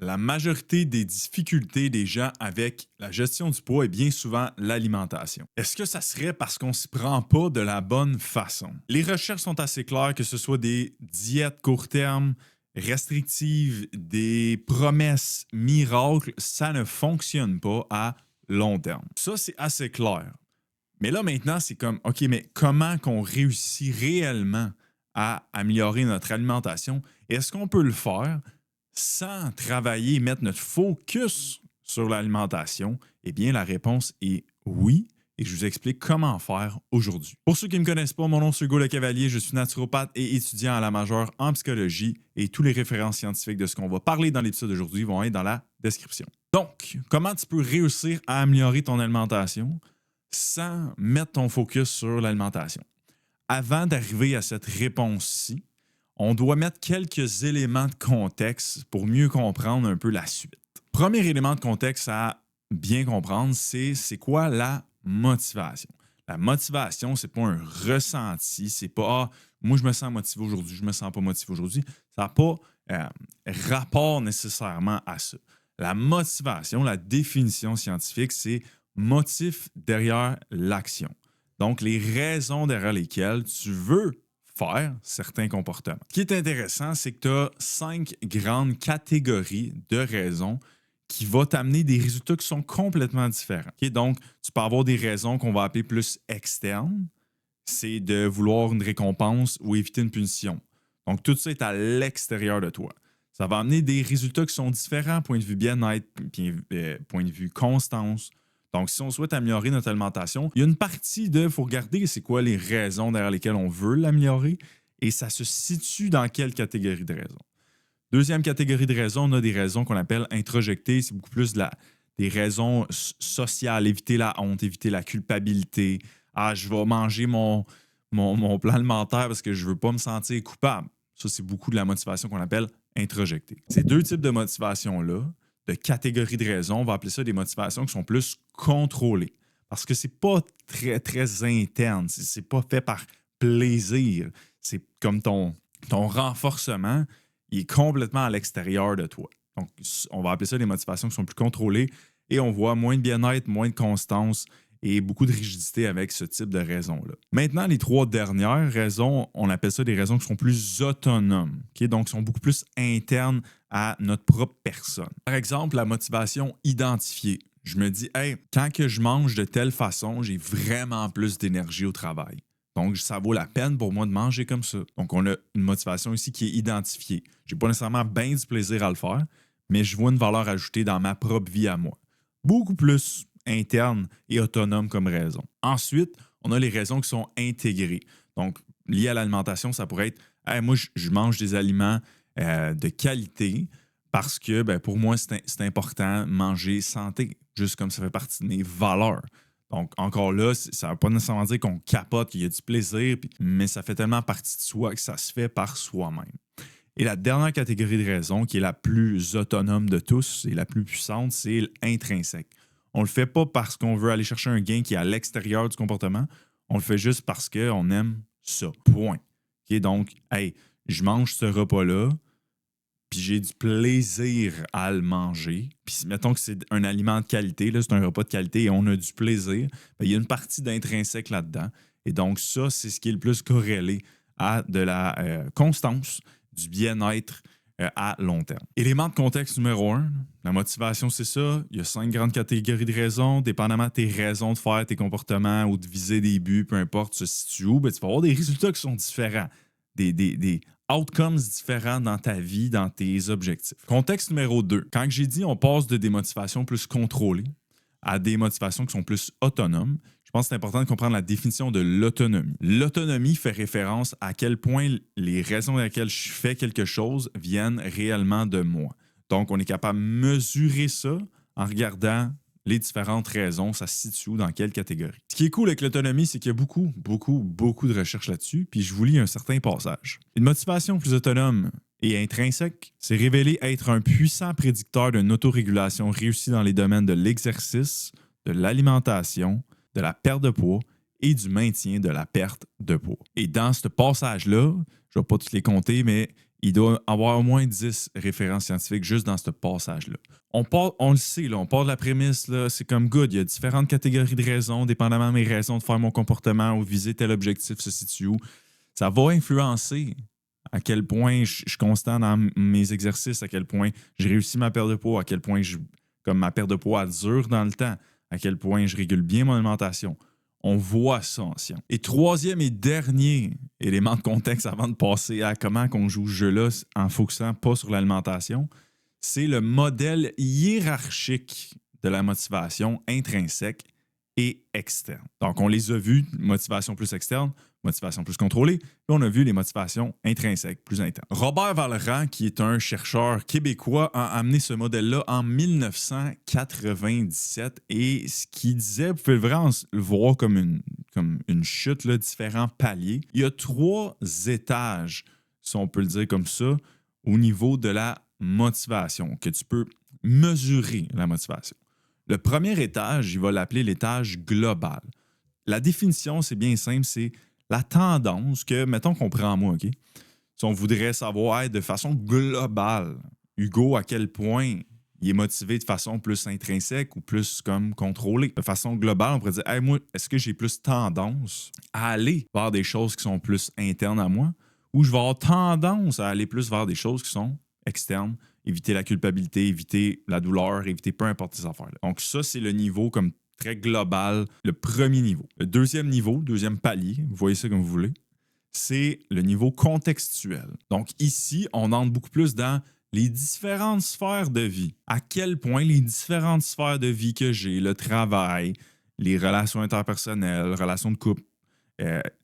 La majorité des difficultés des gens avec la gestion du poids est bien souvent l'alimentation. Est-ce que ça serait parce qu'on ne s'y prend pas de la bonne façon? Les recherches sont assez claires, que ce soit des diètes court terme, restrictives, des promesses miracles, ça ne fonctionne pas à long terme. Ça, c'est assez clair. Mais là, maintenant, c'est comme, OK, mais comment qu'on réussit réellement à améliorer notre alimentation? Est-ce qu'on peut le faire sans travailler et mettre notre focus sur l'alimentation? Eh bien, la réponse est oui. Et je vous explique comment faire aujourd'hui. Pour ceux qui ne me connaissent pas, mon nom est Hugo Le Cavalier, je suis naturopathe et étudiant à la majeure en psychologie et tous les références scientifiques de ce qu'on va parler dans l'épisode d'aujourd'hui vont être dans la description. Donc, comment tu peux réussir à améliorer ton alimentation sans mettre ton focus sur l'alimentation? Avant d'arriver à cette réponse-ci, on doit mettre quelques éléments de contexte pour mieux comprendre un peu la suite. Premier élément de contexte à bien comprendre, c'est quoi la motivation. La motivation, c'est pas un ressenti, c'est pas moi je me sens motivé aujourd'hui, je me sens pas motivé aujourd'hui. Ça n'a pas rapport nécessairement à ça. La motivation, la définition scientifique, c'est motif derrière l'action. Donc, les raisons derrière lesquelles tu veux faire certains comportements. Ce qui est intéressant, c'est que tu as 5 grandes catégories de raisons qui vont t'amener des résultats qui sont complètement différents. Okay? Donc, tu peux avoir des raisons qu'on va appeler plus externes. C'est de vouloir une récompense ou éviter une punition. Donc, tout ça est à l'extérieur de toi. Ça va amener des résultats qui sont différents, point de vue bien-être, point de vue constance. Donc, si on souhaite améliorer notre alimentation, il y a une partie de, il faut regarder c'est quoi les raisons derrière lesquelles on veut l'améliorer et ça se situe dans quelle catégorie de raisons. Deuxième catégorie de raisons, on a des raisons qu'on appelle introjectées. C'est beaucoup plus des raisons sociales, éviter la honte, éviter la culpabilité. Ah, je vais manger mon plan alimentaire parce que je ne veux pas me sentir coupable. Ça, c'est beaucoup de la motivation qu'on appelle introjectée. Ces deux types de motivations-là, de catégories de raisons, on va appeler ça des motivations qui sont plus contrôlées. Parce que c'est pas très, très interne. C'est pas fait par plaisir. C'est comme ton renforcement, il est complètement à l'extérieur de toi. Donc, on va appeler ça des motivations qui sont plus contrôlées et on voit moins de bien-être, moins de constance et beaucoup de rigidité avec ce type de raisons-là. Maintenant, les 3 dernières raisons, on appelle ça des raisons qui sont plus autonomes, okay? Donc qui sont beaucoup plus internes à notre propre personne. Par exemple, la motivation identifiée. Je me dis, hey, quand que je mange de telle façon, j'ai vraiment plus d'énergie au travail. Donc, ça vaut la peine pour moi de manger comme ça. Donc, on a une motivation ici qui est identifiée. Je n'ai pas nécessairement bien du plaisir à le faire, mais je vois une valeur ajoutée dans ma propre vie à moi. Beaucoup plus interne et autonome comme raison. Ensuite, on a les raisons qui sont intégrées. Donc, liées à l'alimentation, ça pourrait être hey, moi, je mange des aliments de qualité parce que pour moi, c'est important de manger santé, juste comme ça fait partie de mes valeurs. Donc, encore là, ça ne veut pas nécessairement dire qu'on capote, qu'il y a du plaisir, mais ça fait tellement partie de soi que ça se fait par soi-même. Et la dernière catégorie de raisons, qui est la plus autonome de tous et la plus puissante, c'est l'intrinsèque. On ne le fait pas parce qu'on veut aller chercher un gain qui est à l'extérieur du comportement. On le fait juste parce qu'on aime ça. Point. Okay? Donc, hey, je mange ce repas-là, puis j'ai du plaisir à le manger. Puis mettons que c'est un aliment de qualité, là, c'est un repas de qualité et on a du plaisir, il y a une partie d'intrinsèque là-dedans. Et donc, ça, c'est ce qui est le plus corrélé à de la constance, du bien-être à long terme. Élément de contexte numéro 1, la motivation, c'est ça. Il y a 5 grandes catégories de raisons. Dépendamment de tes raisons de faire tes comportements ou de viser des buts, peu importe, tu te situes où, tu vas avoir des résultats qui sont différents. Des outcomes différents dans ta vie, dans tes objectifs. Contexte numéro 2. Quand j'ai dit on passe de des motivations plus contrôlées à des motivations qui sont plus autonomes, je pense que c'est important de comprendre la définition de l'autonomie. L'autonomie fait référence à quel point les raisons pour lesquelles je fais quelque chose viennent réellement de moi. Donc, on est capable de mesurer ça en regardant les différentes raisons, ça se situe dans quelle catégorie. Ce qui est cool avec l'autonomie, c'est qu'il y a beaucoup de recherches là-dessus, puis je vous lis un certain passage. Une motivation plus autonome et intrinsèque s'est révélée être un puissant prédicteur d'une autorégulation réussie dans les domaines de l'exercice, de l'alimentation, de la perte de poids et du maintien de la perte de poids. Et dans ce passage-là, je ne vais pas tous les compter, mais il doit avoir au moins 10 références scientifiques juste dans ce passage-là. On le sait, là, on part de la prémisse, là, c'est comme good. Il y a différentes catégories de raisons, dépendamment de mes raisons de faire mon comportement ou viser tel objectif se situe où. Ça va influencer à quel point je suis constant dans mes exercices, à quel point j'ai réussi ma perte de poids, à quel point comme ma perte de poids dure dans le temps, à quel point je régule bien mon alimentation. On voit ça en science. Et troisième et dernier élément de contexte avant de passer à comment on joue ce jeu-là en focusant pas sur l'alimentation, c'est le modèle hiérarchique de la motivation intrinsèque et externe. Donc, on les a vus, motivation plus externe, motivation plus contrôlée, puis on a vu les motivations intrinsèques, plus internes. Robert Vallerand, qui est un chercheur québécois, a amené ce modèle-là en 1997 et ce qu'il disait, vous pouvez vraiment le voir comme une chute, là, différents paliers. Il y a 3 étages, si on peut le dire comme ça, au niveau de la motivation, que tu peux mesurer la motivation. Le premier étage, il va l'appeler l'étage global. La définition, c'est bien simple, c'est la tendance que, mettons qu'on prend moi, OK? Si on voudrait savoir de façon globale, Hugo, à quel point il est motivé de façon plus intrinsèque ou plus comme contrôlée. De façon globale, on pourrait dire, hey, moi, est-ce que j'ai plus tendance à aller vers des choses qui sont plus internes à moi ou je vais avoir tendance à aller plus vers des choses qui sont externes, éviter la culpabilité, éviter la douleur, éviter peu importe ces affaires-là. Donc ça, c'est le niveau comme très global, le premier niveau. Le deuxième niveau, le deuxième palier, vous voyez ça comme vous voulez, c'est le niveau contextuel. Donc ici, on entre beaucoup plus dans les différentes sphères de vie. À quel point les différentes sphères de vie que j'ai, le travail, les relations interpersonnelles, relations de couple,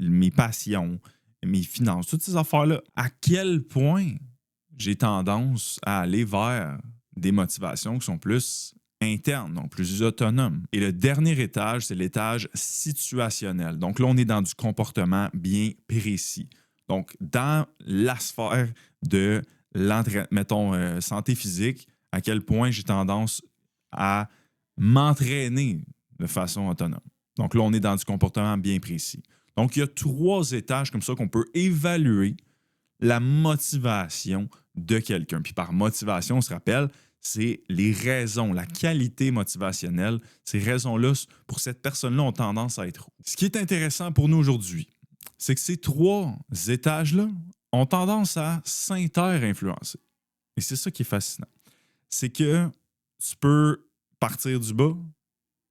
mes passions, mes finances, toutes ces affaires-là, à quel point j'ai tendance à aller vers des motivations qui sont plus internes, donc plus autonomes. Et le dernier étage, c'est l'étage situationnel. Donc là, on est dans du comportement bien précis. Donc, dans la sphère de mettons, santé physique, à quel point j'ai tendance à m'entraîner de façon autonome. Donc là, on est dans du comportement bien précis. Donc, il y a 3 étages comme ça qu'on peut évaluer la motivation de quelqu'un. Puis par motivation, on se rappelle, c'est les raisons, la qualité motivationnelle. Ces raisons-là, pour cette personne-là, ont tendance à être. Ce qui est intéressant pour nous aujourd'hui, c'est que ces 3 étages-là ont tendance à s'inter-influencer. Et c'est ça qui est fascinant. C'est que tu peux partir du bas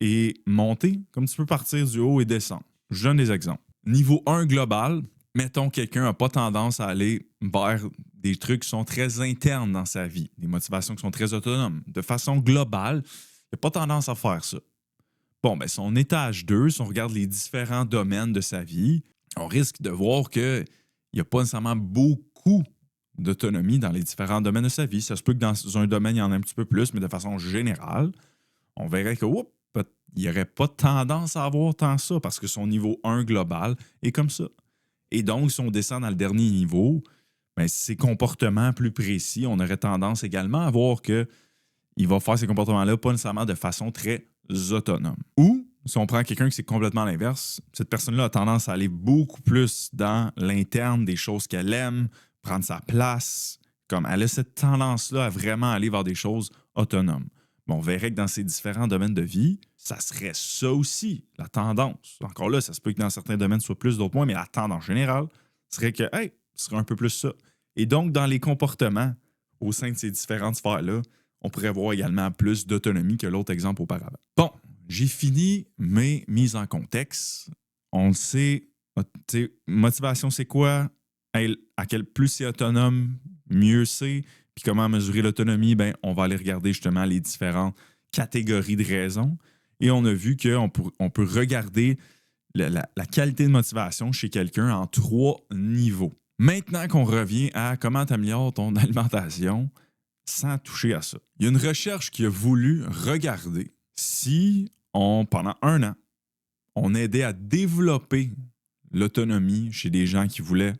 et monter, comme tu peux partir du haut et descendre. Je donne des exemples. Niveau 1 global, mettons quelqu'un n'a pas tendance à aller vers des trucs qui sont très internes dans sa vie, des motivations qui sont très autonomes. De façon globale, il n'a pas tendance à faire ça. Bon, ben son étage 2, si on regarde les différents domaines de sa vie, on risque de voir qu'il n'y a pas nécessairement beaucoup d'autonomie dans les différents domaines de sa vie. Ça se peut que dans un domaine, il y en a un petit peu plus, mais de façon générale, on verrait que il n'y aurait pas tendance à avoir tant ça parce que son niveau 1 global est comme ça. Et donc, si on descend dans le dernier niveau, ben, ces comportements plus précis, on aurait tendance également à voir qu'il va faire ces comportements-là pas nécessairement de façon très autonome. Ou, si on prend quelqu'un qui c'est complètement l'inverse, cette personne-là a tendance à aller beaucoup plus dans l'interne des choses qu'elle aime, prendre sa place. Comme elle a cette tendance-là à vraiment aller vers des choses autonomes. Mais on verrait que dans ces différents domaines de vie, ça serait ça aussi, la tendance. Encore là, ça se peut que dans certains domaines, ce soit plus, d'autres moins, mais la tendance générale serait que, hey, ce serait un peu plus ça. Et donc, dans les comportements au sein de ces différentes sphères-là, on pourrait voir également plus d'autonomie que l'autre exemple auparavant. Bon, j'ai fini mes mises en contexte. On le sait, motivation, c'est quoi? Hey, plus c'est autonome, mieux c'est. Puis comment mesurer l'autonomie? Ben, on va aller regarder justement les différentes catégories de raisons. Et on a vu qu'on peut regarder la qualité de motivation chez quelqu'un en 3 niveaux. Maintenant qu'on revient à comment tu améliores ton alimentation sans toucher à ça. Il y a une recherche qui a voulu regarder si pendant 1 an, on aidait à développer l'autonomie chez des gens qui voulaient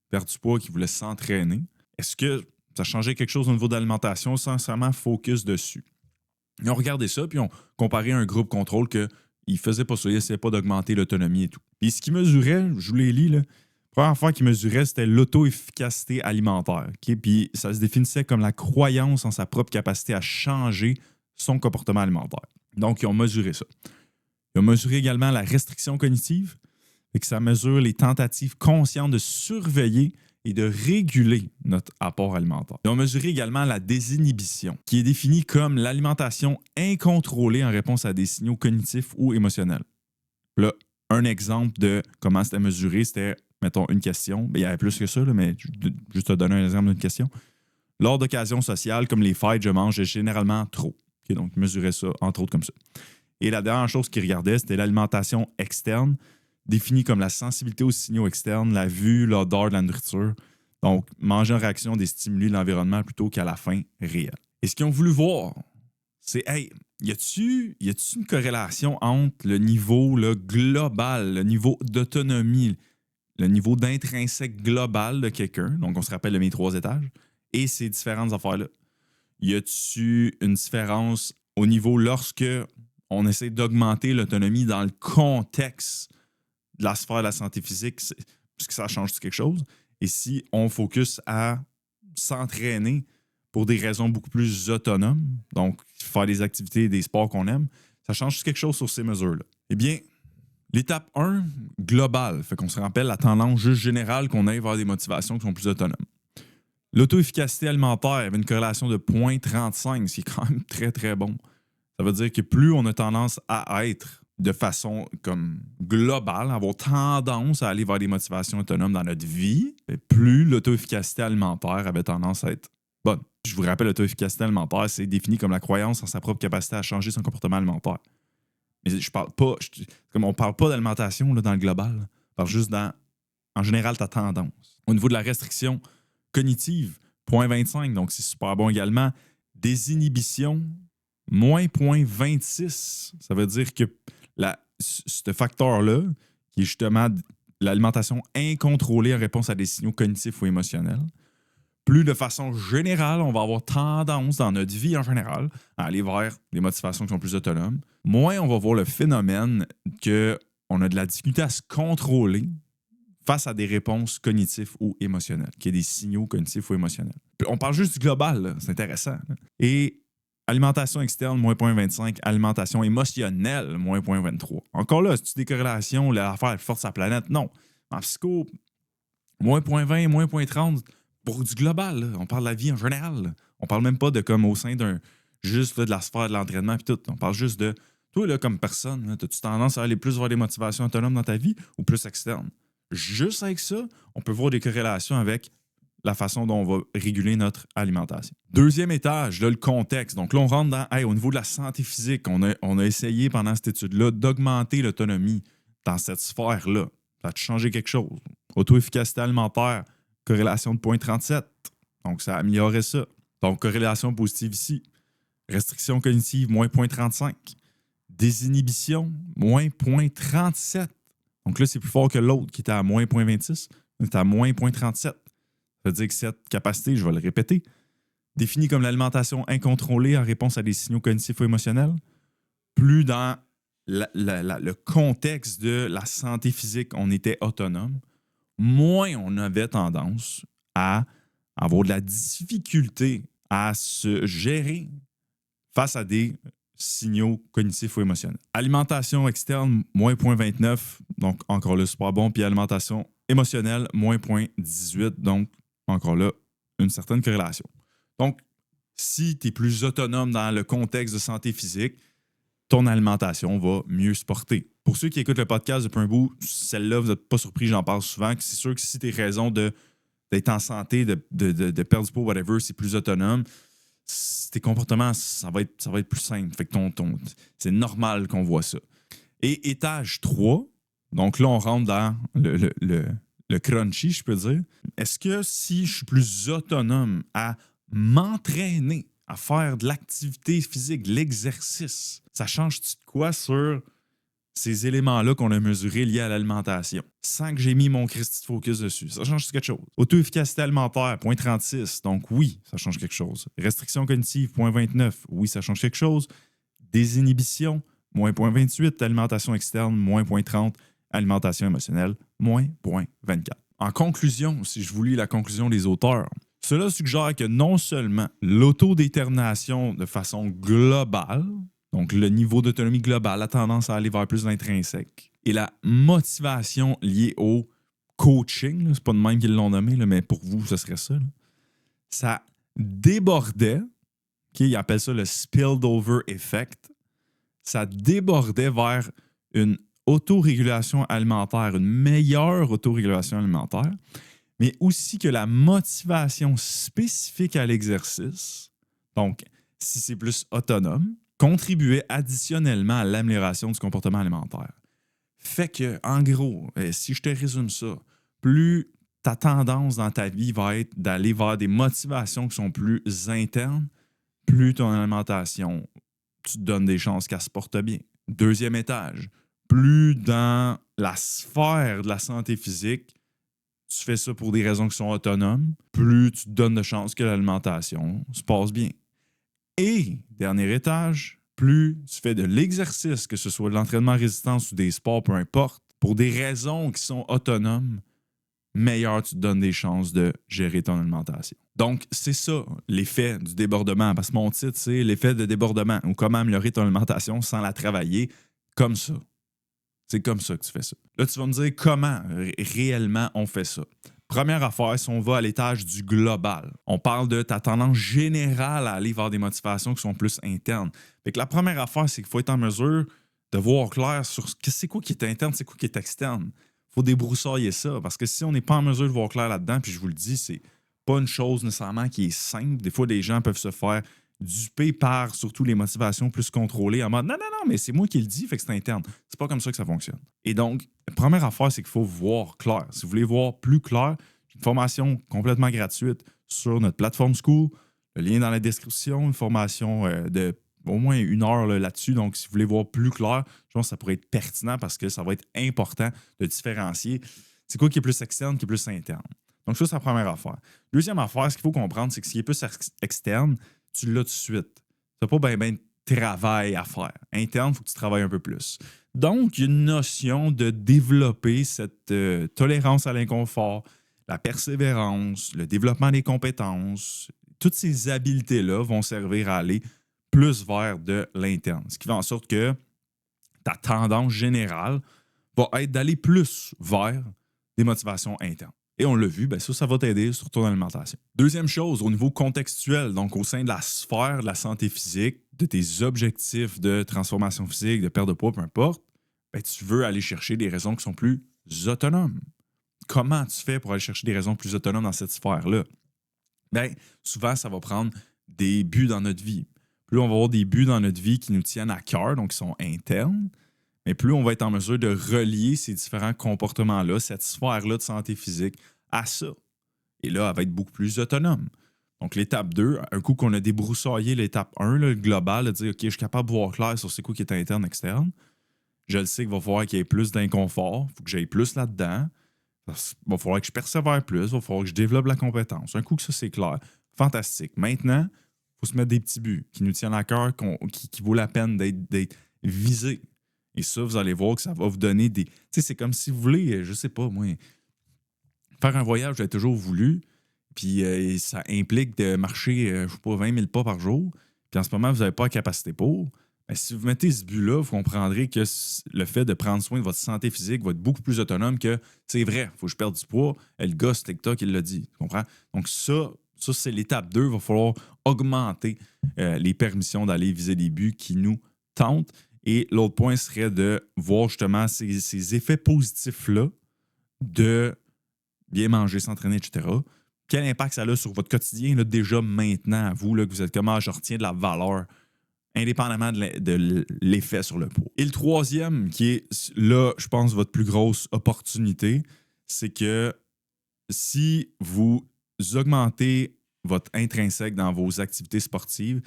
perdre du poids, qui voulaient s'entraîner. Est-ce que ça changeait quelque chose au niveau de l'alimentation sans nécessairement focus dessus? Ils ont regardé ça, puis ils ont comparé à un groupe contrôle qu'ils ne faisaient pas ça, ils n'essayaient pas d'augmenter l'autonomie et tout. Puis ce qu'ils mesuraient, je vous les lis, là, Première affaire qu'il mesurait, c'était l'auto-efficacité alimentaire. OK? Puis ça se définissait comme la croyance en sa propre capacité à changer son comportement alimentaire. Donc, ils ont mesuré ça. Ils ont mesuré également la restriction cognitive, et que ça mesure les tentatives conscientes de surveiller et de réguler notre apport alimentaire. Ils ont mesuré également la désinhibition, qui est définie comme l'alimentation incontrôlée en réponse à des signaux cognitifs ou émotionnels. Là, un exemple de comment c'était mesuré, c'était, mettons, une question. Bien, il y avait plus que ça, là, mais juste te donner un exemple d'une question. Lors d'occasions sociales comme les fêtes, je mange généralement trop. Okay, donc, ils mesuraient ça, entre autres, comme ça. Et la dernière chose qu'ils regardaient, c'était l'alimentation externe, définie comme la sensibilité aux signaux externes, la vue, l'odeur de la nourriture. Donc, manger en réaction des stimuli de l'environnement plutôt qu'à la faim réelle. Et ce qu'ils ont voulu voir, c'est, hey, y a-tu une corrélation entre le niveau global, le niveau d'autonomie, le niveau d'intrinsèque global de quelqu'un, donc on se rappelle de mes 3 étages, et ces différentes affaires-là? Y a-tu une différence au niveau lorsque on essaie d'augmenter l'autonomie dans le contexte de la sphère de la santé physique, est-ce que ça change quelque chose? Et si on focus à s'entraîner pour des raisons beaucoup plus autonomes, donc faire des activités et des sports qu'on aime, ça change quelque chose sur ces mesures-là? Eh bien, l'étape 1, globale, fait qu'on se rappelle la tendance juste générale qu'on aille vers des motivations qui sont plus autonomes. L'auto-efficacité alimentaire avait une corrélation de 0,35, ce qui est quand même très, très bon. Ça veut dire que plus on a tendance à être de façon comme globale, avoir tendance à aller vers des motivations autonomes dans notre vie, plus l'auto-efficacité alimentaire avait tendance à être bonne. Je vous rappelle, l'auto-efficacité alimentaire, c'est défini comme la croyance en sa propre capacité à changer son comportement alimentaire. Mais je parle pas, comme on parle pas d'alimentation là, dans le global, on parle juste en général, ta tendance. Au niveau de la restriction cognitive, 0,25, donc c'est super bon également. Désinhibition, moins 0,26. Ça veut dire que ce facteur-là, qui est justement l'alimentation incontrôlée en réponse à des signaux cognitifs ou émotionnels, plus de façon générale, on va avoir tendance dans notre vie en général à aller vers des motivations qui sont plus autonomes. Moins on va voir le phénomène qu'on a de la difficulté à se contrôler face à des réponses cognitives ou émotionnelles, qu'il y ait des signaux cognitifs ou émotionnels. On parle juste du global, là. C'est intéressant. Là. Et alimentation externe, moins 0,25. Alimentation émotionnelle, moins 0,23. Encore là, c'est-tu des corrélations, l'affaire est forte sur la planète? Non. En psycho, moins 0,20, moins 0,30 pour du global. Là. On parle de la vie en général. Là. On parle même pas de comme au sein d'un juste là, de la sphère de l'entraînement et tout. On parle juste de toi, là, comme personne, as-tu tendance à aller plus vers des motivations autonomes dans ta vie ou plus externes? Juste avec ça, on peut voir des corrélations avec la façon dont on va réguler notre alimentation. Deuxième étage, là, le contexte. Donc là, on rentre dans, au niveau de la santé physique, on a essayé pendant cette étude-là d'augmenter l'autonomie dans cette sphère-là. Ça a changé quelque chose. Auto-efficacité alimentaire, corrélation de 0,37. Donc, ça a amélioré ça. Donc, corrélation positive ici. Restriction cognitive, moins 0,35. Désinhibition, moins 0,37. Donc là, c'est plus fort que l'autre qui était à moins 0,26. On est à moins 0,37. Ça veut dire que cette capacité, je vais le répéter, définie comme l'alimentation incontrôlée en réponse à des signaux cognitifs ou émotionnels, plus dans le contexte de la santé physique, on était autonome, moins on avait tendance à avoir de la difficulté à se gérer face à des signaux cognitifs ou émotionnels. Alimentation externe, moins 0,29, donc encore là, super bon. Puis alimentation émotionnelle, moins 0,18, donc encore là, une certaine corrélation. Donc, si tu es plus autonome dans le contexte de santé physique, ton alimentation va mieux se porter. Pour ceux qui écoutent le podcast depuis un bout, celle-là, vous n'êtes pas surpris, j'en parle souvent, que c'est sûr que si tu as raison d'être en santé, de perdre du poids, whatever, c'est plus autonome, tes comportements, ça va être plus simple. Fait que c'est normal qu'on voit ça. Et étage 3, donc là, on rentre dans le crunchy, je peux dire. Est-ce que si je suis plus autonome à m'entraîner, à faire de l'activité physique, de l'exercice, ça change-tu de quoi sur ces éléments-là qu'on a mesurés liés à l'alimentation, sans que j'ai mis mon Christy de focus dessus? Ça change quelque chose. Auto-efficacité alimentaire, 0,36. Donc oui, ça change quelque chose. Restriction cognitive, 0,29. Oui, ça change quelque chose. Désinhibition, moins 0,28. Alimentation externe, moins 0,30. Alimentation émotionnelle, moins 0,24. En conclusion, si je vous lis la conclusion des auteurs, cela suggère que non seulement l'autodétermination de façon globale, donc le niveau d'autonomie global a tendance à aller vers plus l'intrinsèque, et la motivation liée au coaching, c'est pas de même qu'ils l'ont nommé, là, mais pour vous, ce serait ça. Là. Ça débordait, ils appellent ça le spilled over effect, ça débordait vers une autorégulation alimentaire, une meilleure autorégulation alimentaire, mais aussi que la motivation spécifique à l'exercice, donc si c'est plus autonome, contribuait additionnellement à l'amélioration du comportement alimentaire. Fait que, en gros, si je te résume ça, plus ta tendance dans ta vie va être d'aller vers des motivations qui sont plus internes, plus ton alimentation, tu te donnes des chances qu'elle se porte bien. Deuxième étage, plus dans la sphère de la santé physique, tu fais ça pour des raisons qui sont autonomes, plus tu te donnes de chances que l'alimentation se passe bien. Et, dernier étage, plus tu fais de l'exercice, que ce soit de l'entraînement à résistance ou des sports, peu importe, pour des raisons qui sont autonomes, meilleur tu te donnes des chances de gérer ton alimentation. Donc, c'est ça l'effet du débordement, parce que mon titre, c'est l'effet de débordement, ou comment améliorer ton alimentation sans la travailler comme ça. C'est comme ça que tu fais ça. Là, tu vas me dire comment réellement on fait ça. Première affaire, si on va à l'étage du global, on parle de ta tendance générale à aller vers des motivations qui sont plus internes. Fait que la première affaire, c'est qu'il faut être en mesure de voir clair sur c'est quoi qui est interne, c'est quoi qui est externe. Il faut débroussailler ça, parce que si on n'est pas en mesure de voir clair là-dedans, puis je vous le dis, c'est pas une chose nécessairement qui est simple. Des fois, des gens peuvent se faire duper par surtout les motivations plus contrôlées en mode non, mais c'est moi qui le dis, fait que c'est interne. C'est pas comme ça que ça fonctionne. Et donc, la première affaire, c'est qu'il faut voir clair. Si vous voulez voir plus clair, j'ai une formation complètement gratuite sur notre plateforme School. Le lien dans la description, une formation de au moins 1 heure là-dessus. Donc, si vous voulez voir plus clair, je pense que ça pourrait être pertinent parce que ça va être important de différencier c'est quoi qui est plus externe, qui est plus interne. Donc, ça, c'est la première affaire. Deuxième affaire, ce qu'il faut comprendre, c'est que ce qui est plus externe, tu l'as tout de suite. Tu n'as pas bien de travail à faire. Interne, il faut que tu travailles un peu plus. Donc, il y a une notion de développer cette tolérance à l'inconfort, la persévérance, le développement des compétences. Toutes ces habiletés-là vont servir à aller plus vers de l'interne. Ce qui fait en sorte que ta tendance générale va être d'aller plus vers des motivations internes. Et on l'a vu, ben ça va t'aider sur ton alimentation. Deuxième chose, au niveau contextuel, donc au sein de la sphère de la santé physique, de tes objectifs de transformation physique, de perte de poids, peu importe, ben tu veux aller chercher des raisons qui sont plus autonomes. Comment tu fais pour aller chercher des raisons plus autonomes dans cette sphère-là? Bien, souvent, ça va prendre des buts dans notre vie. Plus on va avoir des buts dans notre vie qui nous tiennent à cœur, donc qui sont internes, mais plus on va être en mesure de relier ces différents comportements-là, cette sphère-là de santé physique, à ça. Et là, elle va être beaucoup plus autonome. Donc, l'étape 2, un coup qu'on a débroussaillé l'étape 1, là, le global, de dire, OK, je suis capable de voir clair sur c'est quoi qui est interne, externe, je le sais qu'il va falloir qu'il y ait plus d'inconfort, il faut que j'aille plus là-dedans, il va falloir que je persévère plus, il va falloir que je développe la compétence. Un coup que ça, c'est clair, fantastique. Maintenant, il faut se mettre des petits buts qui nous tiennent à cœur, qui vaut la peine d'être visés. Et ça, vous allez voir que ça va vous donner des... Tu sais, c'est comme si vous voulez, je sais pas, moi, faire un voyage, j'ai toujours voulu, puis ça implique de marcher, je sais pas, 20 000 pas par jour, puis en ce moment, vous n'avez pas la capacité pour. Mais si vous mettez ce but-là, vous comprendrez que le fait de prendre soin de votre santé physique va être beaucoup plus autonome que c'est vrai, il faut que je perde du poids. Et le gars sur TikTok, il l'a dit. Tu comprends? Donc, ça c'est l'étape 2. Il va falloir augmenter les permissions d'aller viser des buts qui nous tentent. Et l'autre point serait de voir justement ces effets positifs-là de bien manger, s'entraîner, etc. Quel impact ça a sur votre quotidien là, déjà maintenant, à vous, là, que vous êtes comment je retiens de la valeur indépendamment de l'effet sur le poids. Et le troisième, qui est là, je pense, votre plus grosse opportunité, c'est que si vous augmentez votre intrinsèque dans vos activités sportives,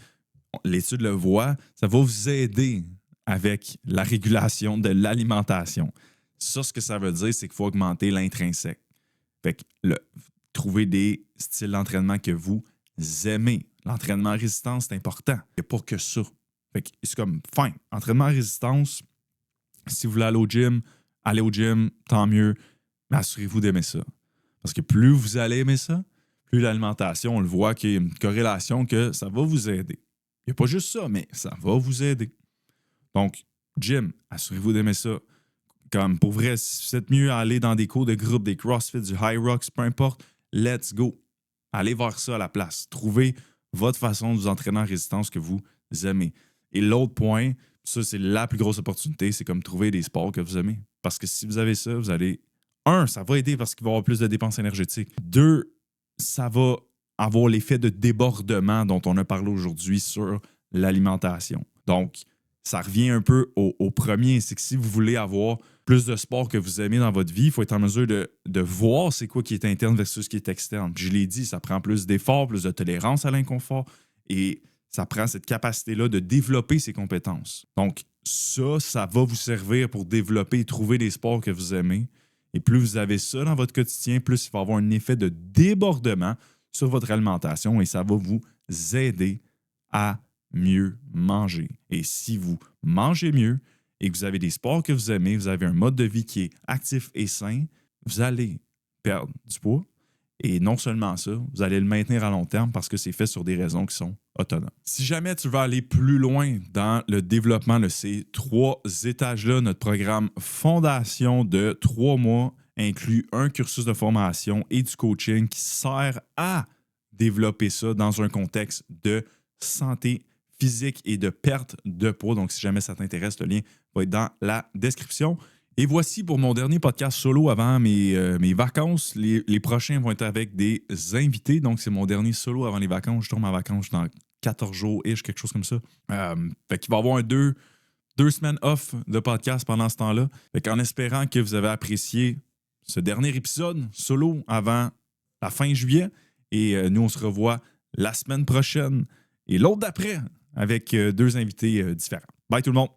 l'étude le voit, ça va vous aider avec la régulation de l'alimentation. Ça, ce que ça veut dire, c'est qu'il faut augmenter l'intrinsèque. Fait que trouver des styles d'entraînement que vous aimez. L'entraînement à résistance, c'est important. Il n'y a pas que ça. Fait que c'est comme, fin, entraînement à résistance, si vous voulez aller au gym, tant mieux, mais assurez-vous d'aimer ça. Parce que plus vous allez aimer ça, plus l'alimentation, on le voit qu'il y a une corrélation que ça va vous aider. Il n'y a pas juste ça, mais ça va vous aider. Donc, gym, assurez-vous d'aimer ça. Comme pour vrai, si vous êtes mieux à aller dans des cours de groupe, des CrossFit, du High Rocks, peu importe, let's go. Allez voir ça à la place. Trouvez votre façon de vous entraîner en résistance que vous aimez. Et l'autre point, ça, c'est la plus grosse opportunité, c'est comme trouver des sports que vous aimez. Parce que si vous avez ça, vous allez... ça va aider parce qu'il va y avoir plus de dépenses énergétiques. 2, ça va avoir l'effet de débordement dont on a parlé aujourd'hui sur l'alimentation. Donc, ça revient un peu au premier, c'est que si vous voulez avoir plus de sport que vous aimez dans votre vie, il faut être en mesure de voir c'est quoi qui est interne versus ce qui est externe. Puis je l'ai dit, ça prend plus d'efforts, plus de tolérance à l'inconfort et ça prend cette capacité-là de développer ses compétences. Donc, ça va vous servir pour développer et trouver des sports que vous aimez. Et plus vous avez ça dans votre quotidien, plus il va avoir un effet de débordement sur votre alimentation et ça va vous aider à mieux manger. Et si vous mangez mieux et que vous avez des sports que vous aimez, vous avez un mode de vie qui est actif et sain, vous allez perdre du poids. Et non seulement ça, vous allez le maintenir à long terme parce que c'est fait sur des raisons qui sont autonomes. Si jamais tu veux aller plus loin dans le développement de ces 3 étages-là, notre programme Fondation de 3 mois inclut un cursus de formation et du coaching qui sert à développer ça dans un contexte de santé physique et de perte de poids. Donc, si jamais ça t'intéresse, le lien va être dans la description. Et voici pour mon dernier podcast solo avant mes vacances. Les prochains vont être avec des invités. Donc, c'est mon dernier solo avant les vacances. Je tourne en vacances dans 14 jours-ish, quelque chose comme ça. Fait qu'il va y avoir 2 semaines off de podcast pendant ce temps-là. Fait qu'en espérant que vous avez apprécié ce dernier épisode solo avant la fin juillet. Et nous, on se revoit la semaine prochaine et l'autre d'après avec 2 invités différents. Bye tout le monde!